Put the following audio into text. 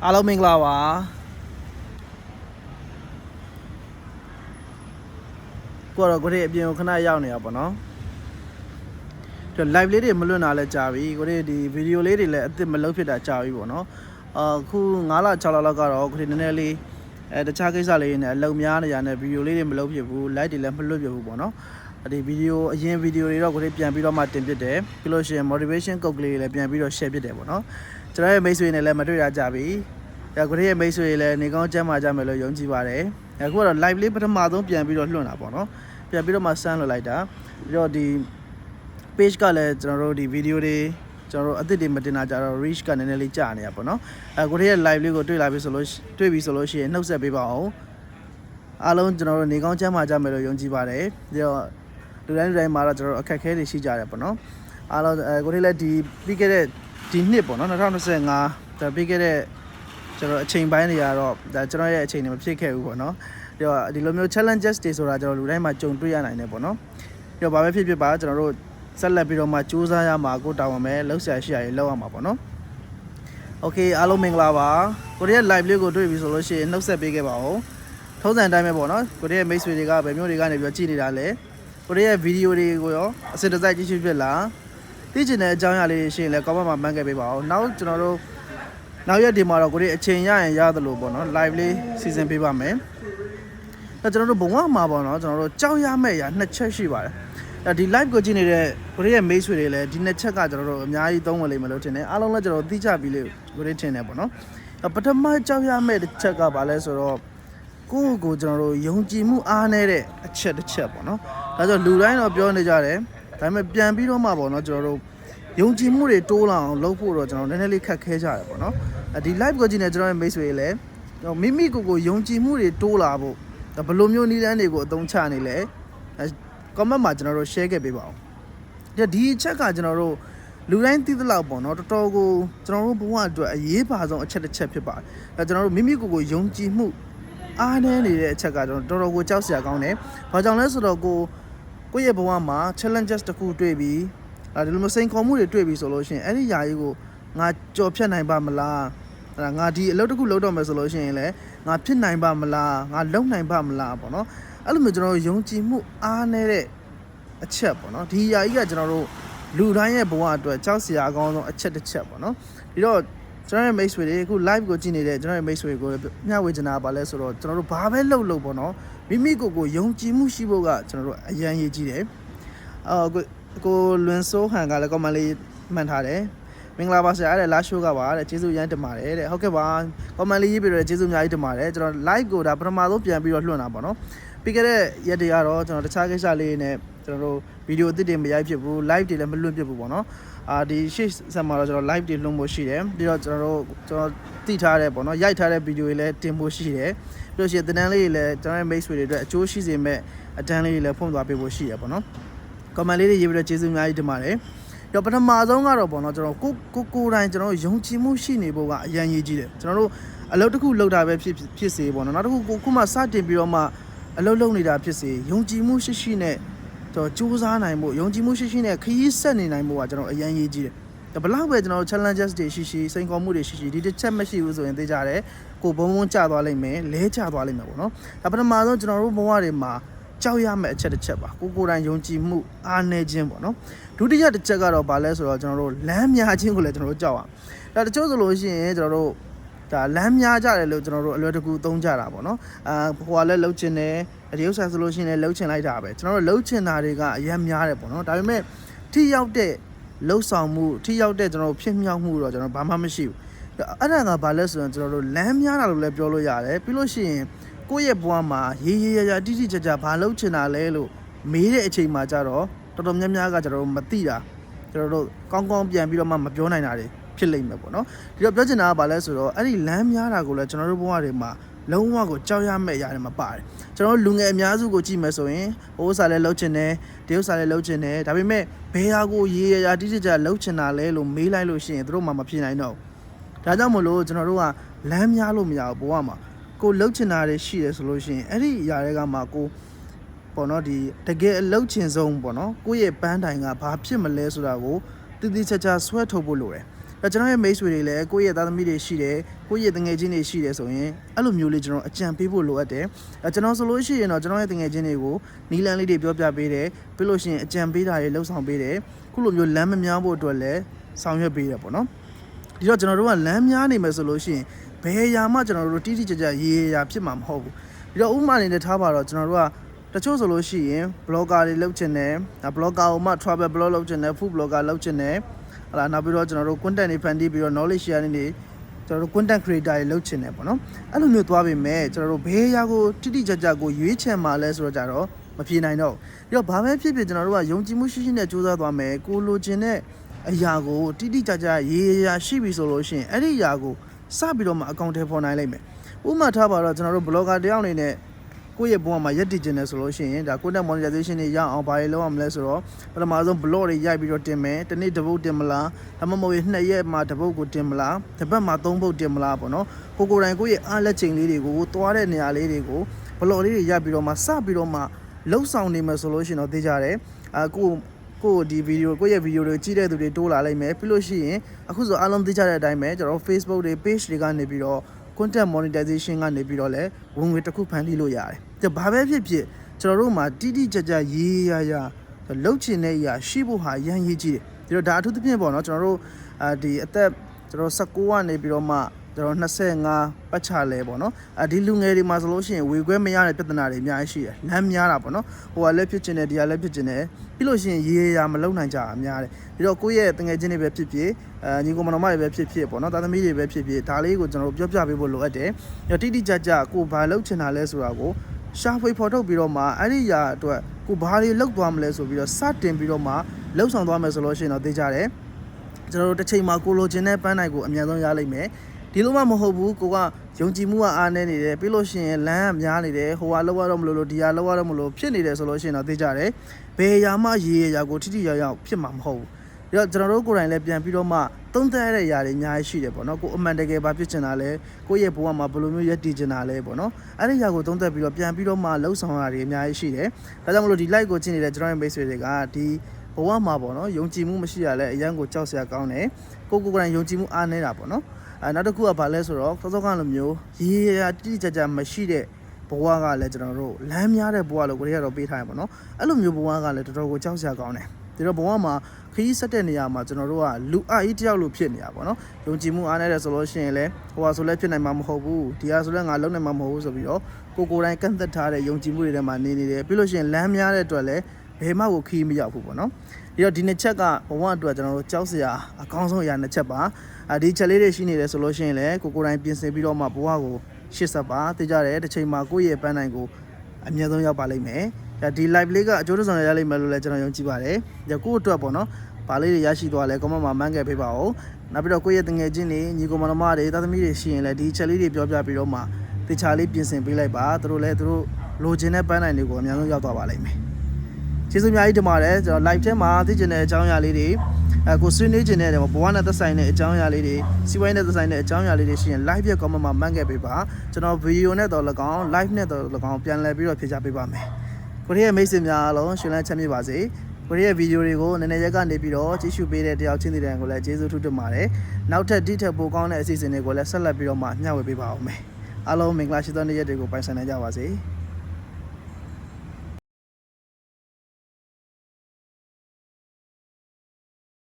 အားလုံးမင်္ဂလာပါကိုတော့ကိုရဲ့အပြင်ကိုခဏရောက်နေတာပေါ့နော်ဒီ live လေးတွေမလွတ်နာလဲကြာပြီကိုရဲ့ဒီ video လေးတွေလည်းအစ်စ်မလုပ်ဖြစ်တာကြာပြီပေါ့နော်အခု9လ6လလောက်ကတော့ကိုရဲ့နည်းနည်းလေးတခြားကိစ္စလေးတွေနဲ့အလုံများနေရတဲ့ video လေးတွေမလုပ်ဖြစ်ဘူး live တွေလည်းမလွတ်ဖြစ်ဘူးပေါ့နော်ဒီ video အရင် video တွေတော့ကိုရဲ့ပြန်ပြီးတော့မှတင်ပြတယ်ပြီးလို့ရှိရင် motivation code လေးတွေလည်းပြန်ပြီးတော့ share ဖြစ်တယ်ပေါ့နော်ကျွန်တော်ရဲ့မိတ်ဆွေတွေနဲ့လည်းမတွေ့ရကြပြီကိုရဲ့မိတ်ဆွေတွေလည်းနေကောင်းကျမ်းမာကြမယ်လို့ယုံကြည်ပါတယ်အခုကတော့ live လေးပထမဆုံးပြန်ပြီးတော့လွှင့်တာပေါ့နော်ပြန်ပြီးတော့မှဆန်းလွှတ်လိုက်တာပြီးတော့ဒီ page ကလည်းကျွန်တော်တို့ဒီ video တွေကျွန်တော်တို့အသစ်တွေမတင်တာကြတော့ reach ကနည်းနည်းလေးကြာနေရပေါ့နော်ကိုရဲ့ live လေးကိုတွေ့လာပြီဆိုလို့ရှိရင်နှုတ်ဆက်ပေးပါအောင်အားလုံးကျွန်တော်တို့နေကောင်းကျမ်းမာကြမယ်လို့ယုံကြည်ပါတယ်ပြီးတော့လူတိုင်းမှာတော့ကျွန်တော်တို့အခက်အခဲတွေရှိကြတယ်ပေါ့နော်အားလုံးကိုလည်းဒီပြီးခဲ့တဲ့ဒီနှစ်ပေါ့နော်2025ဒါပြီးခဲ့တဲ့ကျွန်တော်အချိန်ပိုင်းတွေကတော့ဒါကျွန်တော်ရဲ့အချိန်တွေမဖြစ်ခဲ့ဘူးပေါ့နော်ဒီလိုမျိုး challenges တွေဆိုတာကျွန်တော်လူတိုင်းမှာကြုံတွေ့ရနိုင်တယ်ပေါ့နော်ပြီးတော့ဘာပဲဖြစ်ပါကျွန်တော်တို့ဆက်လက်ပြီးတော့မှစူးစမ်းရမှာကိုတောင်းပါမယ်လှုပ်ရှားရှိရည်လောက်ရမှာပေါ့နော် Okay အားလုံးမင်္ဂလာပါကိုရဲ့ live လေးကိုတွေ့ပြီဆိုလို့ရှိရင်နှုတ်ဆက်ပေးခဲ့ပါဦးထုံးစံတိုင်းပဲပေါ့နော်ကိုရဲ့မိတ်ဆွေတွေကဘယ်မျိုးတွေကနေပြီးကြည့်နေတာလဲကိုရဲ့ video တွေကိုရောအစစ်တစိုက်ကြည့်ရှုဖြစ်လားသိချင်တဲ့အကြောင်းအရာလေးရှိရင်လည်း comment မှာမှန်းခဲ့ပေးပါဦးနောက်ကျွန်တော်တို့နောက်ရက်ဒီမှာတော့ကိုရဲ့အချိန်ရရင်ရတယ်လို့ပေါ့နော် live လေးစီစဉ်ပေးပါမယ်ကျွန်တော်တို့ဘဝမှာပေါ့နော်ကျွန်တော်တို့ကြောက်ရမယ့်အရာနှစ်ချက်ရှိပါတယ်ဒီ live ကိုကြည့်နေတဲ့ကိုရဲ့မိတ်ဆွေတွေလည်းဒီနှစ်ချက်ကကျွန်တော်တို့အများကြီးသုံးဝင်လိမ့်မယ်လို့ထင်တယ်အားလုံးလည်းကျွန်တော်သိကြပြီလေကိုထင်တယ်ပေါ့နော်ပထမကြောက်ရမယ့်တစ်ချက်ကဘာလဲဆိုတော့ကိုကျွန်တော်တို့ယုံကြည်မှုအားနည်းတဲ့အချက်တစ်ချက်ပေါ့နော်ဒါကြောင့်လူတိုင်းတော့ပြောနေကြတယ်ဒါပေမဲ့ပြန်ပြီးတော့မှပေါ့နော်ကျွန်တော်တို့ယုံကြည်မှုတွေတိုးလာအောင်လုပ်ဖို့တော့ကျွန်တော်နည်းနည်းလေးခက်ခဲကြတယ်ပေါ့နော်ဒီ live ကိုကြည့်နေကျွန်တော်ရဲ့မိတ်ဆွေတွေလည်းမိမိကိုယုံကြည်မှုတွေတိုးလာဖို့ဘယ်လိုမျိုးနည်းလမ်းတွေကိုအသုံးချနေလဲ comment မှာကျွန်တော်တို့ share ခဲ့ပေးပါဦးဒီအချက်ကကျွန်တော်တို့လူတိုင်းသိသလောက်ပေါ့နော်တော်တော်ကိုကျွန်တော်တို့ဘဝအတွက်အရေးပါဆုံးအချက်တစ်ချက်ဖြစ်ပါတယ်ကျွန်တော်တို့မိမိကိုယုံကြည်မှုအားနည်းနေတဲ့အချက်ကကျွန်တော်တော်တော်ကိုကြောက်စရာကောင်းတယ်ဘာကြောင့်လဲဆိုတော့ကိုယ့်ရဲ့ဘဝမှာ challenges တစ်ခုတွေ့ပြီးဒီလိုမျိုးစိန်ခေါ်မှုတွေတွေ့ပြီးဆိုလို့ရှိရင်အဲ့ဒီຢာကြီးကိုငါကြော်ဖြတ်နိုင်ပါမလားငါဒီအလုပ်တစ်ခုလုပ်တော့မယ်ဆိုလို့ရှိရင်လည်းငါဖြစ်နိုင်ပါမလားငါလုပ်နိုင်ပါမလားပေါ့နော်အဲ့လိုမျိုးကျွန်တော်တို့ယုံကြည်မှုအားနည်းတဲ့အချက်ပေါ့နော်ဒီຢာကြီးကကျွန်တော်တို့လူတိုင်းရဲ့ဘဝအတွက်ကြောက်စရာအကောင်းဆုံးအချက်တစ်ချက်ပေါ့နော်ပြီးတော့ကျွန်တော်ရဲ့မိတ်ဆွေတွေအခု live ကိုကြည့်နေတဲ့ကျွန်တော်ရဲ့မိတ်ဆွေကိုမျှဝေချင်တာပါလဲဆိုတော့ကျွန်တော်တို့ဘာပဲလုပ်ပေါ့နော်မိမိကိုယုံကြည်မှုရှိဖို့ကကျွန်တော်တို့အရန်ရည်ကြီးတယ်ကိုလွန်ဆိုးဟန်ကလည်း comment လေးမှန်ထားတယ်မင်္ဂလာပါဆရာတဲ့ last show ကပါတဲ့ကျေးဇူးရမ်းတင်ပါတယ်တဲ့ဟုတ်ကဲ့ပါ comment လေးရေးပြီးတော့ကျေးဇူးအများကြီးတင်ပါတယ်ကျွန်တော် live ကိုဒါပထမဆုံးပြန်ပြီးတော့လွှင့်တာပေါ့နော်ပြီးခဲ့တဲ့ရက်တွေကတော့ကျွန်တော်တခြားကိစ္စလေးနဲ့ကျွန်တော်တို့ဗီဒီယိုအသစ်တွေမရိုက်ဖြစ်ဘူး live တွေလည်းမလွှင့်ဖြစ်ဘူးပေါ့နော်ဒီရှေ့ဆက်မှာတော့ကျွန်တော် live တွေလွှင့်ဖို့ရှိတယ်ပြီးတော့ကျွန်တော်သိထားတဲ့ပေါ့နော်ရိုက်ထားတဲ့ဗီဒီယိုတွေလည်းတင်ဖို့ရှိတယ်ပြီးလို့ရှိရင်တင်တန်းလေးတွေလည်းကျွန်တော်ရဲ့မိတ်ဆွေတွေအတွက်အကျိုးရှိစေမဲ့အတန်းလေးတွေလည်းဖွင့်သွားပေးဖို့ရှိရပေါ့နော် comment လေးတွေရေးပြီးတော့ကျေးဇူးအများကြီးတင်ပါတယ်တော့ပထမဆုံးကတော့ပေါ့နော်ကျွန်တော်ကိုတိုင်းကျွန်တော်ယုံကြည်မှုရှိနေဖို့ကအရန်ရည်ကြီးတယ်ကျွန်တော်တို့အလုပ်တစ်ခုလုပ်တာပဲဖြစ်စေပေါ့နော်နောက်တစ်ခုခုမှစတင်ပြီးတော့မှအလုပ်လုပ်နေတာဖြစ်စေယုံကြည်မှုရှိနဲ့ကျွန်တော်စူးစမ်းနိုင်ဖို့ယုံကြည်မှုရှိနဲ့ခရီးဆက်နေနိုင်ဖို့ကကျွန်တော်အရန်ရည်ကြီးတယ်ဘလောက်ပဲကျွန်တော် challenges တွေရှိစိန်ခေါ်မှုတွေရှိဒီတစ်ချက်မရှိဘူးဆိုရင်သိကြတယ်ကိုဘုံကျသွားလိမ့်မယ်လဲကျသွားလိမ့်မယ်ပေါ့နော်ဒါပထမဆုံးကျွန်တော်တို့ဘဝတွေမှာကြောက်ရမယ့်အချက်တစ်ချက်ပါကိုတိုင်းယုံကြည်မှုအားနည်းခြင်းပေါ့နော်ဒုတိယတစ်ချက်ကတော့ဗာလဲဆိုတော့ကျွန်တော်တို့လမ်းများခြင်းကိုလည်းကျွန်တော်တို့ကြောက်အောင်ဒါတချို့ဆိုလို့ရှိရင်ကျွန်တော်တို့ဒါလမ်းများကြတယ်လို့ကျွန်တော်တို့အလွယ်တကူသုံးကြတာပေါ့နော်ဟိုကလည်းလှုပ်ချင်တယ်ဒီဥစ္စာဆိုလို့ရှိရင်လည်းလှုပ်ချင်လိုက်တာပဲကျွန်တော်တို့လှုပ်ချင်တာတွေကအများများတယ်ပေါ့နော်ဒါပေမဲ့ထိရောက်တဲ့လှုပ်ဆောင်မှုထိရောက်တဲ့ကျွန်တော်တို့ဖြစ်မြောက်မှုတော့ကျွန်တော်ဘာမှမရှိဘူးအဲ့ဒါကဘာလဲဆိုတော့ကျွန်တော်တို့လမ်းများတာလို့လည်းပြောလို့ရတယ်ပြီးလို့ရှိရင်ကိုယ့်ရဲ့ဘဝမှာရေးရတိတိကျကျဘာလုပ်ချင်တာလဲလို့မေးတဲ့အချိန်မှာကျတော့တော်တော်များများကကျွန်တော်တို့မသိတာကျွန်တော်တို့ကောင်းကောင်းပြန်ပြီးတော့မှမပြောနိုင်တာတွေဖြစ်လိမ့်မယ်ပေါ့နော်ဒီတော့ပြောချင်တာကဘာလဲဆိုတော့အဲ့ဒီလမ်းများတာကိုလည်းကျွန်တော်တို့ဘဝတွေမှာလုံးဝကိုကြောက်ရမယ့်အရာတွေမှာပါတယ်ကျွန်တော်တို့လူငယ်အများစုကိုကြည့်မယ်ဆိုရင်ဟိုဥစ္စာလည်းလုပ်ချင်တယ်ဒီဥစ္စာလည်းလုပ်ချင်တယ်ဒါပေမဲ့ဘယ်ဟာကိုရေးရတိတိကျကျလုပ်ချင်တာလဲလို့မေးလိုက်လို့ရှိရင်တို့မှမဖြစ်နိုင်တော့ဘူးဒါကြောင့်မလို့ကျွန်တော်တို့ကလမ်းများလို့မရဘူးဘဝမှာကိုလှုပ်ချင်တာတွေရှိတယ်ဆိုလို့ရှိရင်အဲ့ဒီຢာတွေကမှကိုပေါ့နော်ဒီတကယ်အလှုပ်ချင်ဆုံးပေါ့နော်ကိုယ့်ရဲ့ပန်းတိုင်ကဘာဖြစ်မလဲဆိုတာကိုတည်တည်ချာချာဆွဲထုတ်ဖို့လိုတယ် ကျွန်တော်ရဲ့ mates တွေလည်းကိုယ့်ရဲ့သားသမီးတွေရှိတယ်ကိုယ့်ရဲ့တငယ်ချင်းတွေရှိတယ်ဆိုရင်အဲ့လိုမျိုးလေးကျွန်တော်အကြံပေးဖို့လိုအပ်တယ်ကျွန်တော်ဆိုလို့ရှိရင်တော့ကျွန်တော်ရဲ့တငယ်ချင်းတွေကိုနီလန်းလေးတွေပြောပြပေးတယ်ပြီးလို့ရှိရင်အကြံပေးတာတွေလှုပ်ဆောင်ပေးတယ်ခုလိုမျိုးလမ်းမများဖို့အတွက်လည်းဆောင်ရွက်ပေးတယ်ပေါ့နော်ဒီတော့ကျွန်တော်တို့ကလမ်းများနေမယ်ဆိုလို့ရှိရင်ဘယ်ရာမှကျွန်တော်တို့တိတိကျကျရေရာဖြစ်မှာမဟုတ်ဘူးဒီတော့ဥပမာအနေနဲ့ထားပါတော့ကျွန်တော်တို့ကတချို့ဆိုလို့ရှိရင် blogger တွေလုပ်ချင်တယ်blogger ကိုမှ travel blog လုပ်ချင်တယ် food blogger လုပ်ချင်တယ်ဟလာနောက်ပြီးတော့ကျွန်တော်တို့ content တွေဖန်တီးပြီးတော့ knowledge share နေကျွန်တော်တို့ content creator တွေလုပ်ချင်တယ်ပေါ့နော်အဲ့လိုမျိုးသွားပေမဲ့ကျွန်တော်တို့ဘယ်ရာကိုတိတိကျကျကိုရွေးချယ်မှာလဲဆိုတော့ကြတော့မပြေနိုင်တော့ပြီးတော့ဘာပဲဖြစ်ဖြစ်ကျွန်တော်တို့ကယုံကြည်မှုရှိရှိနဲ့ကြိုးစားသွားမယ်ကိုလိုချင်တဲ့အရာကိုတိတိကျကျရေရာရှိပြီဆိုလို့ရှိရင်အဲ့ဒီအရာကိုစပြီးတော့မှအကောင့်ထဲပေါ်နိုင်လိမ့်မယ်ဥပမာထားပါတော့ကျွန်တော်တို့ blogger တယောက်အနေနဲ့ကိုယ့်ရဲ့ဘဝမှာရက်တည်ခြင်းနဲ့ဆိုလို့ရှိရင်ဒါ content monetization တွေရအောင်ဘာတွေလုပ်ရမလဲဆိုတော့ပထမဆုံး blog တွေရိုက်ပြီးတော့တင်မယ်တစ်နေ့တစ်ပုတ်တင်မလားဒါမှမဟုတ်2ရက်မှာတစ်ပုတ်ကိုတင်မလားတစ်ပတ်မှာ3ပုတ်တင်မလားပေါ့နော်ကိုယ်တိုင်ကိုယ့်ရဲ့အားလက်ချိန်လေးတွေကိုသွားတဲ့နေရာလေးတွေကို blog လေးတွေရိုက်ပြီးတော့မှစပြီးတော့မှလှုပ်ဆောင်နေမယ်ဆိုလို့ရှိရင်တော့သိကြတယ်ကိုဒီဗီဒီယိုကိုယ့်ရဲ့ဗီဒီယိုတွေကြည့်တဲ့သူတွေတိုးလာလိုက်မယ်ပြီးလို့ရှိရင်အခုဆိုအားလုံးသိကြတဲ့အတိုင်းပဲကျွန်တော် Facebook တွေ page တွေကနေပြီးတော့ content monetization ကနေပြီးတော့လည်းဝင်ငွေတစ်ခုဖန်တီးလို့ရတယ်။ဒါဘာပဲဖြစ်ဖြစ်ကျွန်တော်တို့မှာတိတိကျကျရေးရလှုပ်ချင်တဲ့အရာရှိဖို့ဟာရန်ရေးကြည့်တယ်။ဒီတော့ဒါအထူးသဖြင့်ပေါ့နော်ကျွန်တော်တို့ဒီအသက်ကျွန်တော်19ကနေပြီးတော့မှကျွန်တော်25ပတ်ချလဲပေါ့နော်ဒီလူငယ်တွေမှာဆိုလို့ရှိရင်ဝေခွဲမရတဲ့ပြဿနာတွေအများကြီးရှိတယ်လမ်းများတာပေါ့နော်ဟိုကလည်းဖြစ်ချင်တယ်ဒီကလည်းဖြစ်ချင်တယ်ပြီးလို့ရှိရင်ရေရာမလုံနိုင်ကြတာများတယ်ဒီတော့ကိုယ့်ရဲ့တငယ်ချင်းတွေပဲဖြစ်ဖြစ်ညီကောင်မတော်မတွေပဲဖြစ်ဖြစ်ပေါ့နော်သားသမီးတွေပဲဖြစ်ဖြစ်ဒါလေးကိုကျွန်တော်တို့ပြောပြပေးဖို့လိုအပ်တယ်တိတိကျကျကိုဘာလုပ်ချင်တာလဲဆိုတာကိုရှာဖွေဖော်ထုတ်ပြီးတော့မှအဲ့ဒီຢာအတွက်ကိုဘာတွေလုပ်သွားမလဲဆိုပြီးတော့စတင်ပြီးတော့မှလှုပ်ဆောင်သွားမယ်ဆိုလို့ရှိရင်တော့သိကြတယ်ကျွန်တော်တို့တစ်ချိန်မှာကိုလိုချင်တဲ့ပန်းနိုင်ကိုအများဆုံးရလိမ့်မယ်ဒီလိုမှမဟုတ်ဘူးကိုကယုံကြည်မှုကအားနေနေတယ်ပြီးလို့ရှိရင်လမ်းကများနေတယ်ဟိုကလောက်ရတော့မလို့ဒီဟာလောက်ရတော့မလို့ဖြစ်နေတယ်ဆိုလို့ရှိရင်တော့သိကြတယ်ဘယ်ရာမှရေရာကိုထိထိရောက်ရောက်ဖြစ်မှာမဟုတ်ဘူးပြီးတော့ကျွန်တော်တို့ကိုယ်တိုင်လည်းပြန်ပြီးတော့မှသုံးသပ်ရတဲ့ຢာတွေအများကြီးရှိတယ်ပေါ့နော်ကိုအမှန်တကယ်ဘာဖြစ်ချင်တာလဲကိုရဲ့ဘဝမှာဘယ်လိုမျိုးရည်တည်ချင်တာလဲပေါ့နော်အဲ့ဒီຢာကိုသုံးသပ်ပြီးတော့ပြန်ပြီးတော့မှလှုပ်ဆောင်ရတာတွေအများကြီးရှိတယ်ဒါကြောင့်မလို့ဒီ live ကိုကြည့်နေတဲ့ကျွန်တော်ရဲ့မိတ်ဆွေတွေကဒီဘဝမှာပေါ့နော်ယုံကြည်မှုမရှိရလဲအရန်ကိုကြောက်စရာကောင်းတယ်ကိုယ်တိုင်ယုံကြည်မှုအားနေတာပေါ့နော်နောက်တစ်ခုကဘာလဲဆိုတော့စောကလိုမျိုးရေရာတိတိကျကျမရှိတဲ့ဘဝကလည်းကျွန်တော်တို့လမ်းများတဲ့ဘဝလို့ကိုယ်ကတော့ပေးထားရပါတော့အဲ့လိုမျိုးဘဝကလည်းတော်တော်ကိုကြောက်စရာကောင်းတယ်ဒီတော့ဘဝမှာခရီးဆက်တဲ့နေရာမှာကျွန်တော်တို့ကလူအားကြီးတယောက်လို့ဖြစ်နေတာပေါ့နော်ယုံကြည်မှုအားနေတဲ့ဆိုလို့ရှိရင်လည်းဟိုဟာဆိုလည်းဖြစ်နိုင်မှာမဟုတ်ဘူးဒီဟာဆိုလည်းငါလုံးနိုင်မှာမဟုတ်ဘူးဆိုပြီးတော့ကိုယ်တိုင်ကန့်သက်ထားတဲ့ယုံကြည်မှုတွေထဲမှာနေနေတယ်ပြီးလို့ရှိရင်လမ်းများတဲ့အတွက်လည်းဘယ်မှကိုခရီးမရောက်ဘူးပေါ့နော်ဒီတော့ဒီနှစ်ချက်ကဘဝအတွက်ကျွန်တော်တို့ကြောက်စရာအကောင်းဆုံးအရာနှစ်ချက်ပါဒီချက်လေးတွေရှိနေတယ်ဆိုလို့ရှိရင်လည်းကိုယ်တိုင်ပြင်ဆင်ပြီးတော့မှဘဝကိုရှေ့ဆက်ပါသိကြတယ်တစ်ချိန်မှာကိုယ့်ရဲ့ပန်းနိုင်ကိုအမြဲဆုံးရောက်ပါလိမ့်မယ်ဒီ live လေးကအကျိုးဆောင်ရလိမ့်မယ်လို့လည်းကျွန်တော်ယုံကြည်ပါတယ်ကိုယ့်အတွက်ပေါ့နော်ဘာလေးတွေရရှိသွားလဲ comment မှာမှန်းခဲ့ပေးပါဦးနောက်ပြီးတော့ကိုယ့်ရဲ့တငယ်ချင်းတွေညီကောင်မတော်မတွေသားသမီးတွေရှိရင်လည်းဒီချက်လေးတွေပြောပြပြီးတော့မှတခြားလေးပြင်ဆင်ပေးလိုက်ပါသူတို့လည်းသူတို့လိုချင်တဲ့ပန်းနိုင်တွေကိုအများဆုံးရောက်သွားပါလိမ့်မယ်ကျေးဇူးအများကြီးတင်ပါတယ်ကျွန်တော် live ထဲမှာသိချင်တဲ့အကြောင်းအရာလေးတွေကိုဆွေးနွေးချင်တဲ့ဘဝနဲ့သက်ဆိုင်တဲ့အကြောင်းအရာလေးတွေစီးပွားရေးနဲ့သက်ဆိုင်တဲ့အကြောင်းအရာလေးတွေရှိရင် live ရဲ့ comment မှာမှန်းခဲ့ပေးပါကျွန်တော် video နဲ့တော့၎င်း live နဲ့တော့၎င်းပြန်လည်ပြီးတော့ဖြေချပေးပါမယ်ကိုရီးယားမိတ်ဆွေများအားလုံးရှင်လန်းချမ်းမြေ့ပါစေကိုရီးယား video တွေကိုနည်းနည်းရက်ကနေပြီးတော့ကြည့်ရှုပေးတဲ့တယောက်ချင်းစီတိုင်းကိုလည်းကျေးဇူးထူးတင်ပါတယ်နောက်ထပ်ဒီထက်ပိုကောင်းတဲ့အစီအစဉ်တွေကိုလည်းဆက်လက်ပြီးတော့မှမျှဝေပေးပါအောင်မယ်အားလုံးမင်္ဂလာရှိသောနေ့ရက်တွေကိုပိုင်ဆိုင်နိုင်ကြပါစေ